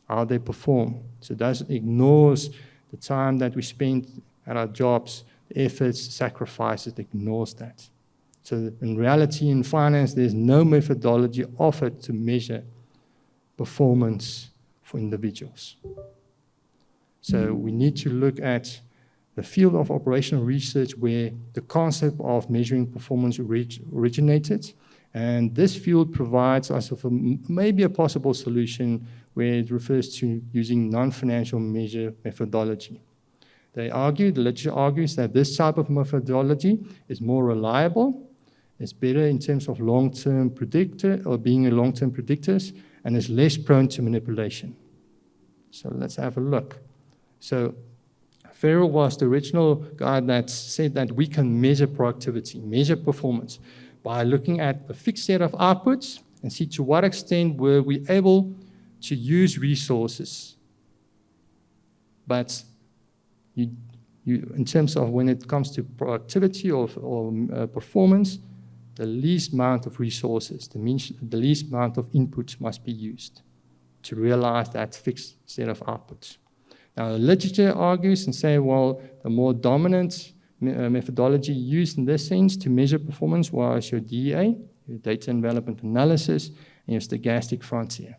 how they perform. So it ignores the time that we spend at our jobs, the efforts, sacrifices, it ignores that. So in reality, in finance, there's no methodology offered to measure performance for individuals. So we need to look at the field of operational research where the concept of measuring performance originated. And this field provides us with maybe a possible solution where it refers to using non-financial measure methodology. The literature argues that this type of methodology is more reliable, it's better in terms of long-term predictor or being a long-term predictors, and is less prone to manipulation. So let's have a look. So Farrell was the original guy that said that we can measure productivity, measure performance by looking at a fixed set of outputs and see to what extent were we able to use resources. But in terms of when it comes to productivity or performance, the least amount of resources, the least amount of inputs must be used to realize that fixed set of outputs. Now, the literature argues and say, well, the more dominant methodology used in this sense to measure performance was your DEA, your data and development analysis, and your stochastic frontier,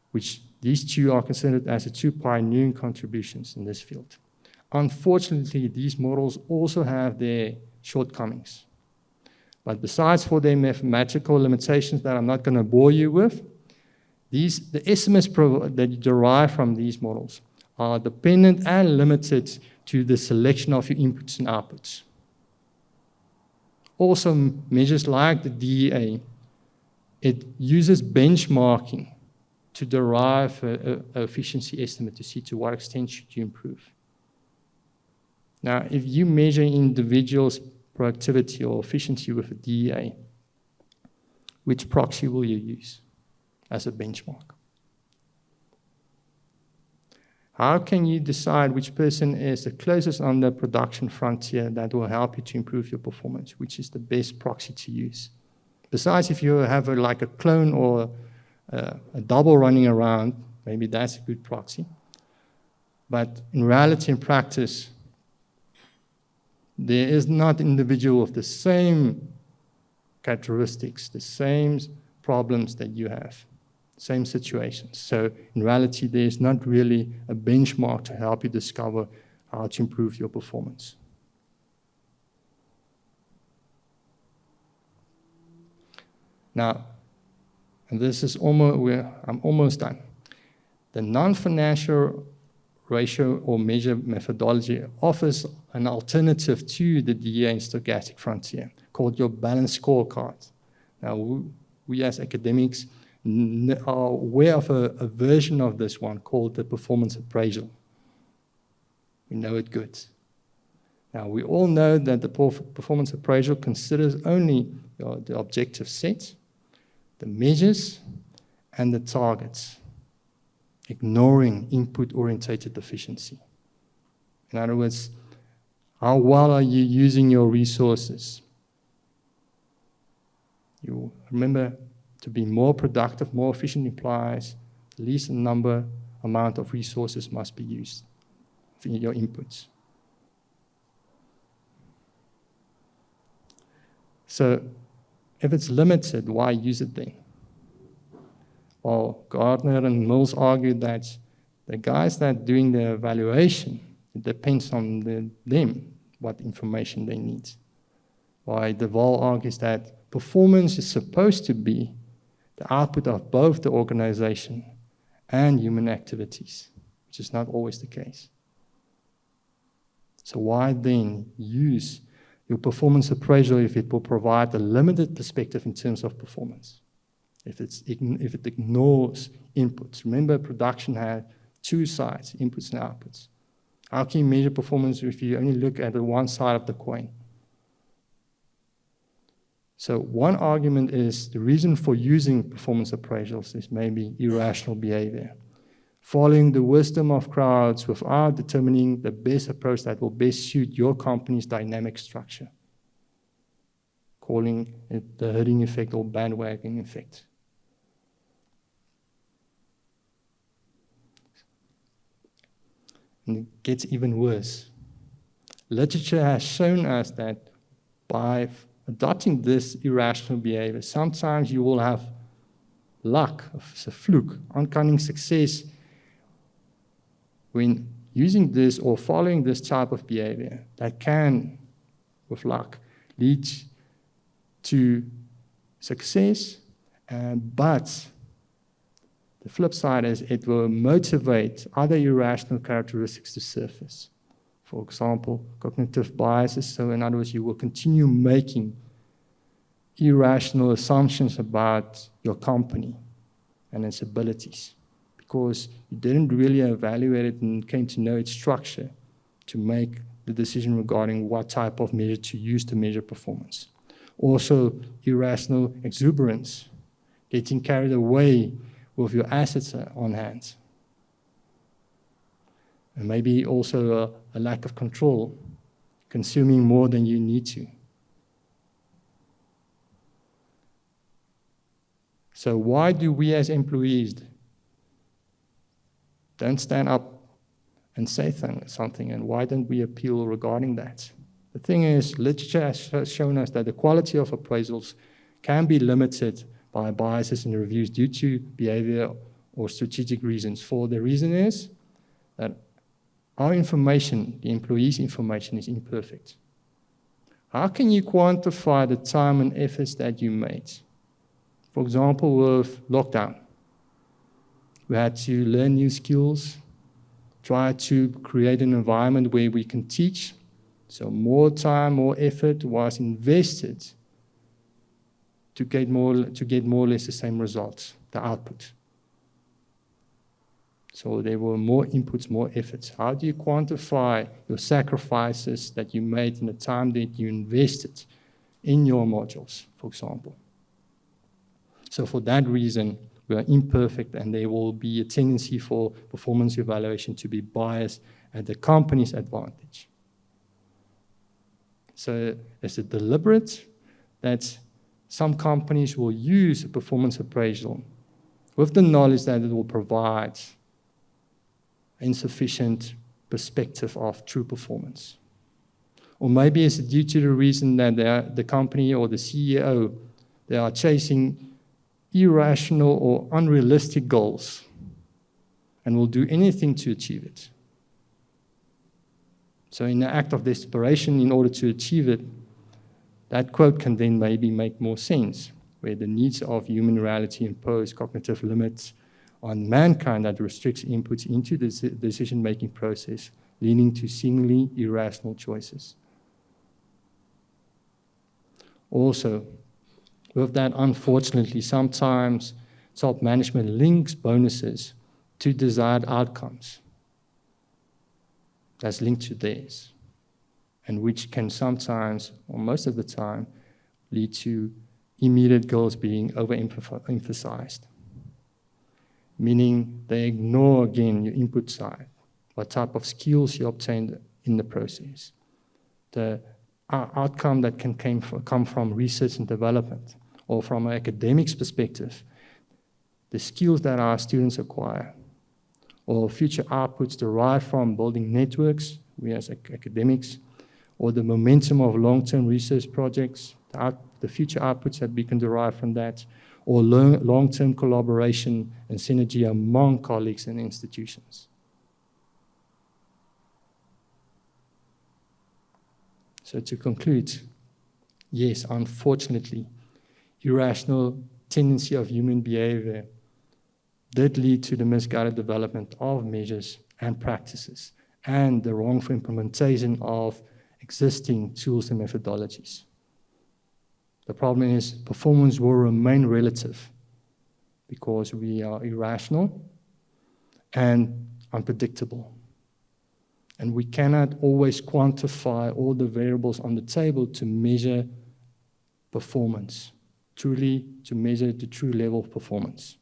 which these two are considered as the two pioneering contributions in this field. Unfortunately, these models also have their shortcomings. But besides for their mathematical limitations that I'm not going to bore you with, the estimates that you derive from these models are dependent and limited to the selection of your inputs and outputs. Also, measures like the DEA, it uses benchmarking to derive an efficiency estimate to see to what extent should you improve. Now, if you measure individuals' productivity or efficiency with a DEA, which proxy will you use as a benchmark? How can you decide which person is the closest on the production frontier that will help you to improve your performance, which is the best proxy to use? Besides, if you have like a clone or a double running around, maybe that's a good proxy. But in reality and practice, there is not an individual with the same characteristics, the same problems that you have, same situations. So in reality, there is not really a benchmark to help you discover how to improve your performance. Now, and this is I'm almost done. The non-financial ratio or measure methodology offers an alternative to the DEA and stochastic frontier called your balanced scorecard. Now, we as academics are aware of a version of this one called the performance appraisal. We know it good. Now, we all know that the performance appraisal considers only the objective set, the measures, and the targets, ignoring input-orientated efficiency. In other words, how well are you using your resources? You remember, to be more productive, more efficient implies the least amount of resources must be used for your inputs. So if it's limited, why use it then? Well, Gardner and Mills argued that the guys that are doing the evaluation, it depends on them, what information they need. While Duvall argues that performance is supposed to be the output of both the organization and human activities, which is not always the case. So why then use your performance appraisal if it will provide a limited perspective in terms of performance? If it ignores inputs. Remember, production had two sides, inputs and outputs. How can you measure performance if you only look at the one side of the coin? So one argument is the reason for using performance appraisals is maybe irrational behavior. Following the wisdom of crowds without determining the best approach that will best suit your company's dynamic structure. calling it the herding effect or bandwagon effect. And it gets even worse. Literature has shown us that by adopting this irrational behavior, sometimes you will have luck, it's a fluke, uncanny success when using this or following this type of behavior that can, with luck, lead to success, but the flip side is it will motivate other irrational characteristics to surface. For example, cognitive biases. So in other words, you will continue making irrational assumptions about your company and its abilities because you didn't really evaluate it and came to know its structure to make the decision regarding what type of measure to use to measure performance. Also, irrational exuberance, getting carried away with your assets on hand. And maybe also a lack of control, consuming more than you need to. So why do we as employees don't stand up and say something, and why don't we appeal regarding that? The thing is, literature has shown us that the quality of appraisals can be limited by biases in reviews due to behavior or strategic reasons. For the reason is that our information, the employee's information, is imperfect. How can you quantify the time and efforts that you made? For example, with lockdown, we had to learn new skills, try to create an environment where we can teach. So more time, more effort was invested to get more or less the same results, the output. So there were more inputs, more efforts. How do you quantify your sacrifices that you made in the time that you invested in your modules, for example? So for that reason, we are imperfect, and there will be a tendency for performance evaluation to be biased at the company's advantage. So is it deliberate that some companies will use a performance appraisal with the knowledge that it will provide insufficient perspective of true performance? Or maybe it's due to the reason that the company or the CEO, they are chasing irrational or unrealistic goals and will do anything to achieve it. So in the act of desperation in order to achieve it, that quote can then maybe make more sense, where the needs of human reality impose cognitive limits on mankind that restricts inputs into the decision-making process, leading to seemingly irrational choices. Also, with that, unfortunately, sometimes top management links bonuses to desired outcomes that's linked to theirs, and which can sometimes, or most of the time, lead to immediate goals being overemphasized, meaning they ignore, again, your input side, what type of skills you obtained in the process, the outcome that can come from research and development, or from an academics perspective, the skills that our students acquire, or future outputs derived from building networks, we as academics, or the momentum of long-term research projects, the future outputs that we can derive from that, or long-term collaboration and synergy among colleagues and institutions. So to conclude, yes, unfortunately, irrational tendency of human behavior did lead to the misguided development of measures and practices and the wrongful implementation of existing tools and methodologies. The problem is performance will remain relative because we are irrational and unpredictable. And we cannot always quantify all the variables on the table to measure performance, truly to measure the true level of performance.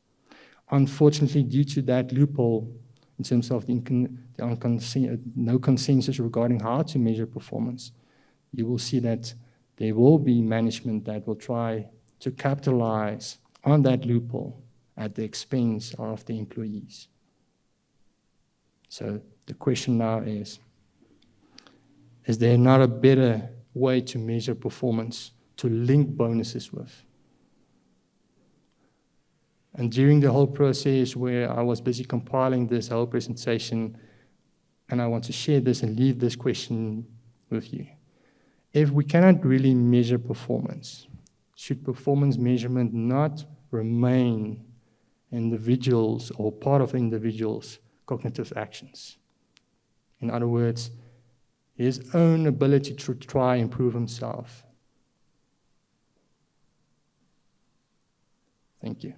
Unfortunately, due to that loophole, in terms of no consensus regarding how to measure performance, you will see that there will be management that will try to capitalize on that loophole at the expense of the employees. So the question now is there not a better way to measure performance, to link bonuses with? And during the whole process where I was busy compiling this whole presentation, and I want to share this and leave this question with you. If we cannot really measure performance, should performance measurement not remain individuals or part of individuals' cognitive actions? In other words, his own ability to try and improve himself. Thank you.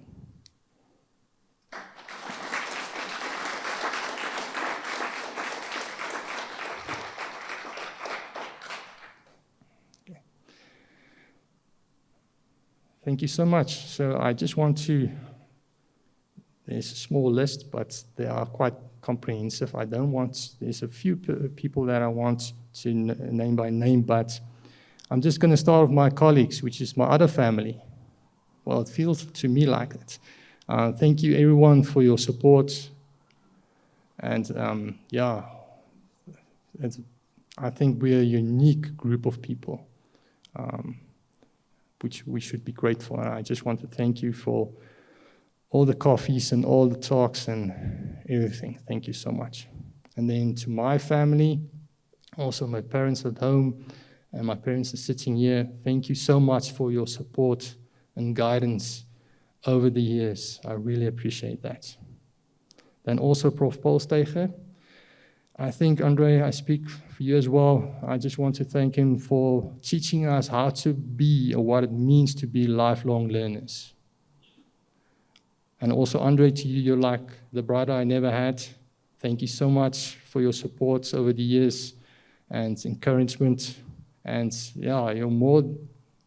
Thank you so much. So I just want to, there's a small list, but they are quite comprehensive. There's a few people that I want to name by name, but I'm just going to start with my colleagues, which is my other family. Well, it feels to me like it. Thank you everyone for your support. And I think we're a unique group of people. Which we should be grateful. And I just want to thank you for all the coffees and all the talks and everything. Thank you so much. And then to my family, also my parents at home, and my parents are sitting here. Thank you so much for your support and guidance over the years. I really appreciate that. Then also Prof. Polsteiger. I think, Andre, I speak for you as well. I just want to thank him for teaching us how to be or what it means to be lifelong learners. And also, Andre, to you, you're like the brother I never had. Thank you so much for your support over the years and encouragement. And yeah, you're more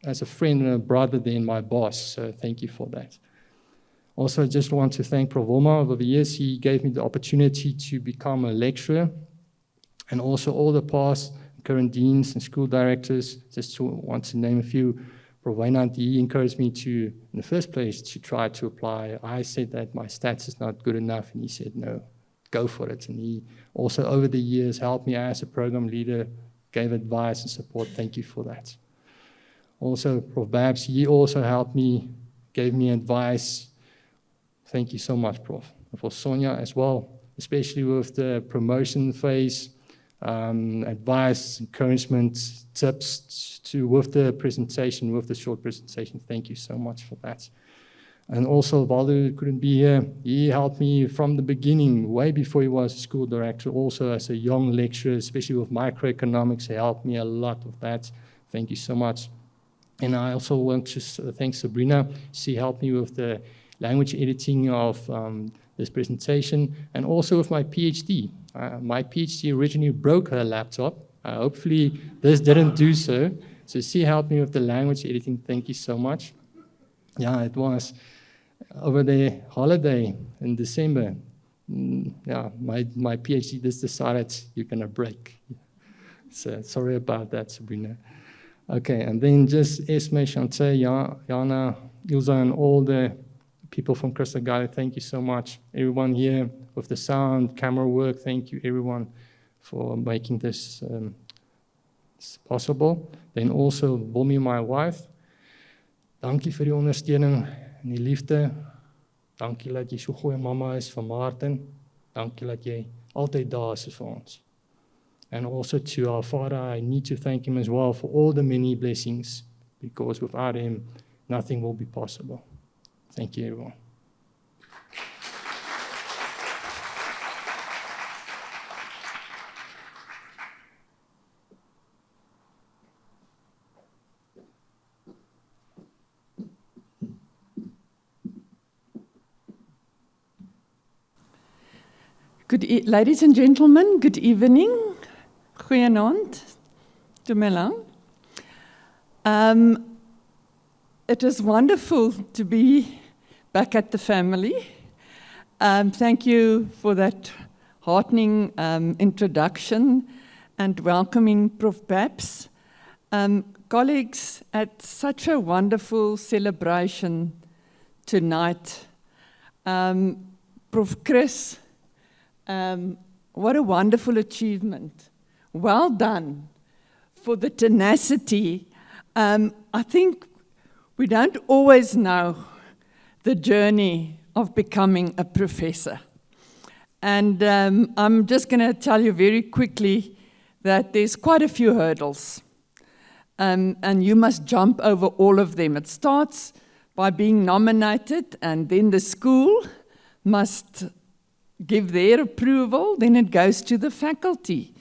as a friend and a brother than my boss. So thank you for that. Also, I just want to thank Prof. Wilma. Over the years, he gave me the opportunity to become a lecturer, and also all the past current deans and school directors. Just want to name a few. Prof. Wynand, he encouraged me to, in the first place, to try to apply. I said that my stats is not good enough, and he said, no, go for it. And he also, over the years, helped me as a program leader, gave advice and support. Thank you for that. Also, Prof. Babs, he also helped me, gave me advice. Thank you so much, Prof. And for Sonia as well, especially with the promotion phase, advice, encouragement, tips with the presentation, with the short presentation. Thank you so much for that. And also, Waldo couldn't be here. He helped me from the beginning, way before he was a school director, also as a young lecturer, especially with microeconomics. He helped me a lot with that. Thank you so much. And I also want to thank Sabrina. She helped me with the language editing of this presentation, and also with my PhD. My PhD originally broke her laptop. Hopefully this didn't do so. So she helped me with the language editing. Thank you so much. Yeah, it was over the holiday in December. Yeah, my PhD just decided you're going to break. So sorry about that, Sabrina. Okay, and then just Esme, Chante, Jana, Ilza, and all the people from Crystal Garden, thank you so much. Everyone here with the sound, camera work, thank you everyone for making this possible. Then also Wilmy, my wife, dankie vir die ondersteuning en die liefde. Dankie dat jy so goeie mamma is vir Martin. Dankie dat jy altyd daar is vir ons. And also to our father, I need to thank him as well for all the many blessings, because without him, nothing will be possible. Thank you, everyone. Ladies and gentlemen, good evening. Goeienaand. Doe my lang. It is wonderful to be back at the family. Thank you for that heartening introduction and welcoming Prof. Babs. Kan colleagues, at such a wonderful celebration tonight. Prof. Chris, what a wonderful achievement. Well done for the tenacity. I think we don't always know the journey of becoming a professor. And I'm just going to tell you very quickly that there's quite a few hurdles. And you must jump over all of them. It starts by being nominated, and then the school must give their approval. Then it goes to the faculty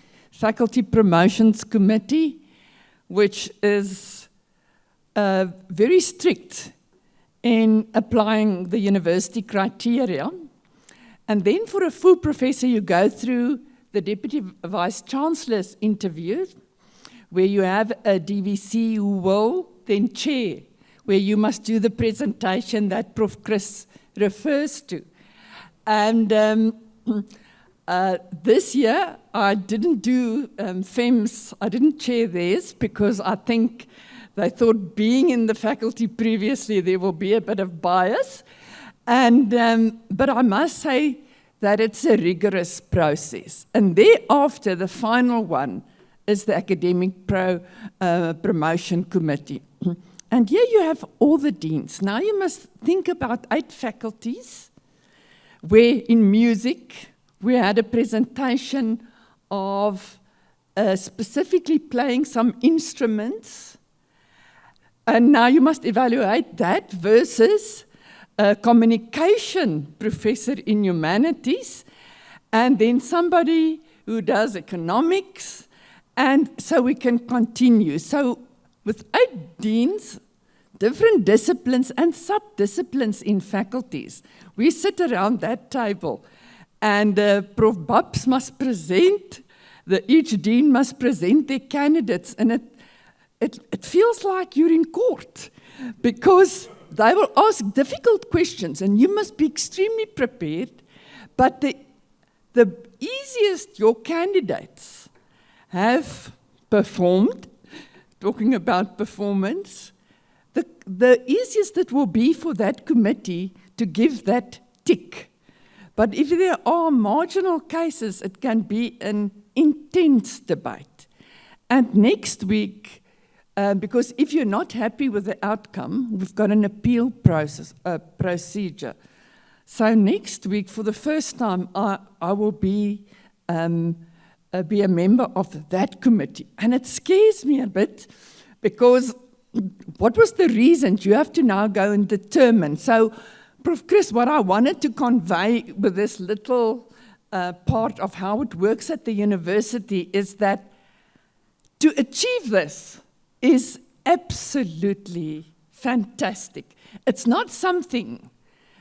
promotions committee, which is very strict in applying the university criteria. And then for a full professor, you go through the Deputy Vice-Chancellor's interview, where you have a DVC who will then chair, where you must do the presentation that Prof. Chris refers to. And this year, I didn't do FEMS, I didn't chair theirs, because I think they thought being in the faculty previously, there will be a bit of bias. But I must say that it's a rigorous process. And thereafter, the final one is the Academic Promotion Committee. And here you have all the deans. Now you must think about 8 faculties, where in music, we had a presentation of specifically playing some instruments. And now you must evaluate that versus a communication professor in humanities, and then somebody who does economics, and so we can continue. So with 8 deans, different disciplines and sub-disciplines in faculties, we sit around that table, and Prof. Babs must present, each dean must present their candidates, and it feels like you're in court, because they will ask difficult questions, and you must be extremely prepared. But the easiest your candidates have performed, talking about performance, the easiest it will be for that committee to give that tick. But if there are marginal cases, it can be an intense debate. And next week, because if you're not happy with the outcome, we've got an appeal procedure. So next week, for the first time, I will be a member of that committee. And it scares me a bit, because what was the reason? You have to now go and determine. So, Prof. Chris, what I wanted to convey with this little part of how it works at the university is that to achieve this is absolutely fantastic. It's not something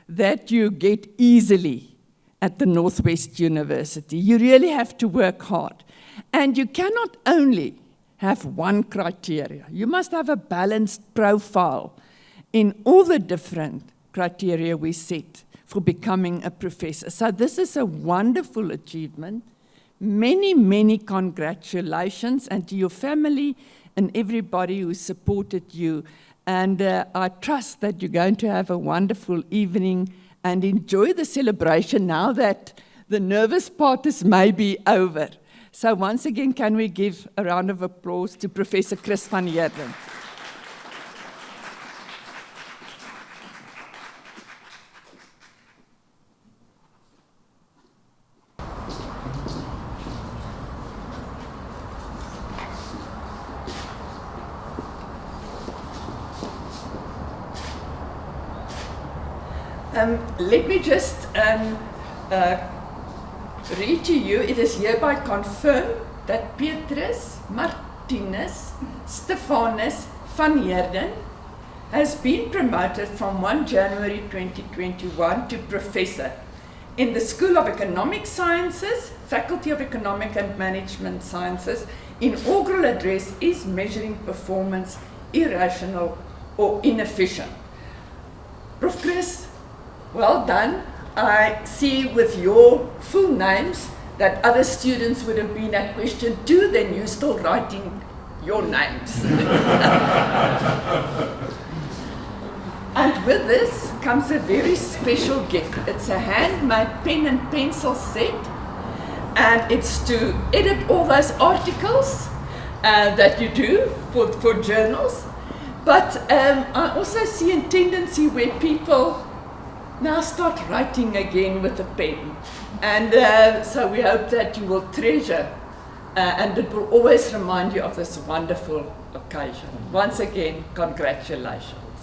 that you get easily at the Northwest University. You really have to work hard. And you cannot only have one criteria. You must have a balanced profile in all the different criteria we set for becoming a professor. So this is a wonderful achievement. Many, many congratulations, and to your family and everybody who supported you. And I trust that you're going to have a wonderful evening and enjoy the celebration now that the nervous part is maybe over. So once again, can we give a round of applause to Professor Chris van Heerden. Let me just read to you, it is hereby confirmed that Petrus Martinus Stephanus van Heerden has been promoted from 1 January 2021 to professor in the School of Economic Sciences, Faculty of Economic and Management Sciences. Inaugural address is measuring performance irrational or inefficient. Prof. Chris, well done. I see with your full names that other students would have been at question 2, then you're still writing your names. And with this comes a very special gift. It's a handmade pen and pencil set, and it's to edit all those articles that you do for journals. But I also see a tendency where people now start writing again with a pen. And so we hope that you will treasure and it will always remind you of this wonderful occasion. Once again, congratulations.